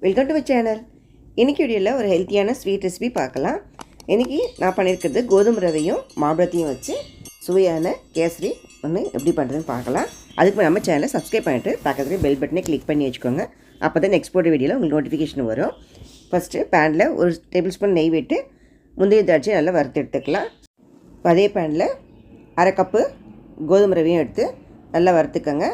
Welcome to my channel. இன்றைக்கி வீடியோவில் ஒரு ஹெல்த்தியான ஸ்வீட் ரெசிபி பார்க்கலாம். இன்றைக்கி நான் பண்ணியிருக்கிறது கோதுமை ரவையும் மாம்பழத்தையும் வச்சு சுவையான கேசரி ஒன்று எப்படி பண்ணுறதுன்னு பார்க்கலாம். அதுக்கு நம்ம சேனலை சப்ஸ்கிரைப் பண்ணிவிட்டு பக்கத்துலேயே பெல் பட்டனை கிளிக் பண்ணி வச்சுக்கோங்க. அப்போ தான் நெக்ஸ்ட் போட்ட வீடியோவில் உங்களுக்கு நோட்டிஃபிகேஷன் வரும். ஃபஸ்ட்டு பேனில் ஒரு டேபிள் ஸ்பூன் நெய் விட்டு முந்தைய திராட்சை நல்லா வறுத்து எடுத்துக்கலாம். அதே பேனில் அரை கப்பு கோதுமை ரவையும் எடுத்து நல்லா வறுத்துக்கோங்க.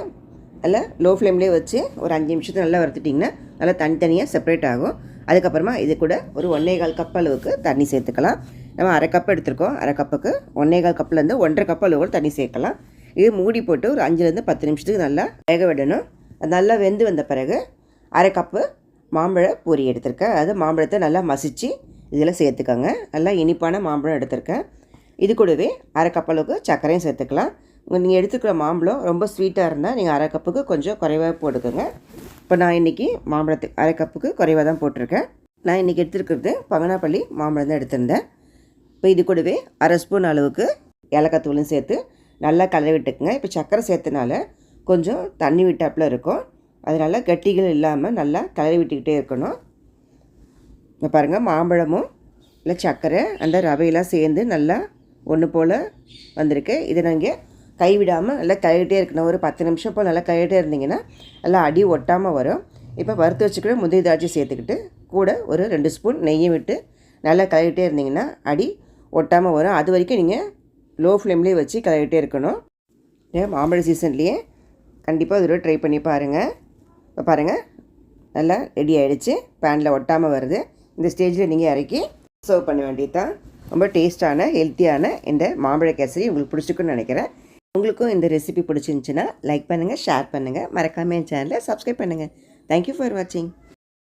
நல்லா லோ ஃப்ளேம்லேயே வச்சு ஒரு 5 நிமிஷத்துக்கு நல்லா வறுத்துட்டிங்கன்னா நல்லா தனித்தனியாக செப்பரேட் ஆகும். அதுக்கப்புறமா இது கூட ஒரு 1.25 கப் அளவுக்கு தண்ணி சேர்த்துக்கலாம். நம்ம அரை கப் எடுத்துருக்கோம். அரை கப்புக்கு 1.25 கப்லேருந்து 1.5 கப் அளவு கூட தண்ணி சேர்க்கலாம். இது மூடி போட்டு ஒரு 5லேருந்து 10 நிமிஷத்துக்கு நல்லா வேக விடணும். அது நல்லா வெந்து வந்த பிறகு அரை கப்பு மாம்பழ பூரி எடுத்திருக்கேன். அதாவது மாம்பழத்தை நல்லா மசித்து இதில் சேர்த்துக்கோங்க. நல்லா இனிப்பான மாம்பழம் எடுத்திருக்கேன். இது கூடவே அரை கப் அளவுக்கு சர்க்கரையும் சேர்த்துக்கலாம். நீங்கள் எடுத்துக்கிற மாம்பழம் ரொம்ப ஸ்வீட்டாக இருந்தால் நீங்கள் அரை கப்புக்கு கொஞ்சம் குறைவாக போட்டுக்கோங்க. இப்போ நான் இன்றைக்கி மாம்பழத்துக்கு அரை கப்புக்கு குறைவாக தான் போட்டிருக்கேன். நான் இன்றைக்கி எடுத்துருக்கிறது பங்கனாப்பள்ளி மாம்பழம் தான் எடுத்திருந்தேன். இப்போ இது கூடவே அரை ஸ்பூன் அளவுக்கு ஏலக்காய் தூளும் சேர்த்து நல்லா கலரி விட்டுக்குங்க. இப்போ சர்க்கரை சேர்த்தனால கொஞ்சம் தண்ணி விட்டாப்பில் இருக்கும். அதனால் கட்டிகள் இல்லாமல் நல்லா கலரி விட்டுக்கிட்டே இருக்கணும். இப்போ பாருங்கள், மாம்பழமும் இல்லை சர்க்கரை அந்த ரவையெல்லாம் சேர்ந்து நல்லா ஒன்று போல் வந்திருக்கு. இதை நீங்கள் கைவிடாமல் நல்லா கழுவிட்டே இருக்கணும். ஒரு 10 நிமிஷம் போல் நல்லா கழுவிட்டே இருந்தீங்கன்னா நல்லா அடி ஒட்டாமல் வரும். இப்போ வறுத்து வச்சுக்கிற முந்திரி திராட்சை சேர்த்துக்கிட்டு கூட ஒரு 2 ஸ்பூன் நெய்யை விட்டு நல்லா கழுவிட்டே இருந்தீங்கன்னா அடி ஒட்டாமல் வரும். அது வரைக்கும் நீங்கள் லோ ஃப்ளேம்லேயே வச்சு கழுவிட்டே இருக்கணும். மாம்பழ சீசன்லேயே கண்டிப்பாக இதோட ட்ரை பண்ணி பாருங்கள். இப்போ பாருங்கள், நல்லா ரெடி ஆகிடுச்சு. பேனில் ஒட்டாமல் வருது. இந்த ஸ்டேஜில் நீங்கள் இறக்கி சர்வ் பண்ண வேண்டியது தான். ரொம்ப டேஸ்ட்டான ஹெல்த்தியான இந்த மாம்பழ கேசரி உங்களுக்கு பிடிச்சிருக்குன்னு நினைக்கிறேன். உங்களுக்கும் இந்த ரெசிபி பிடிச்சிருந்துச்சின்னா லைக் பண்ணுங்கள், ஷேர் பண்ணுங்கள், மறக்காமல் என் சேனலை சப்ஸ்கிரைப் பண்ணுங்கள். தேங்க்யூ ஃபார் வாட்சிங்.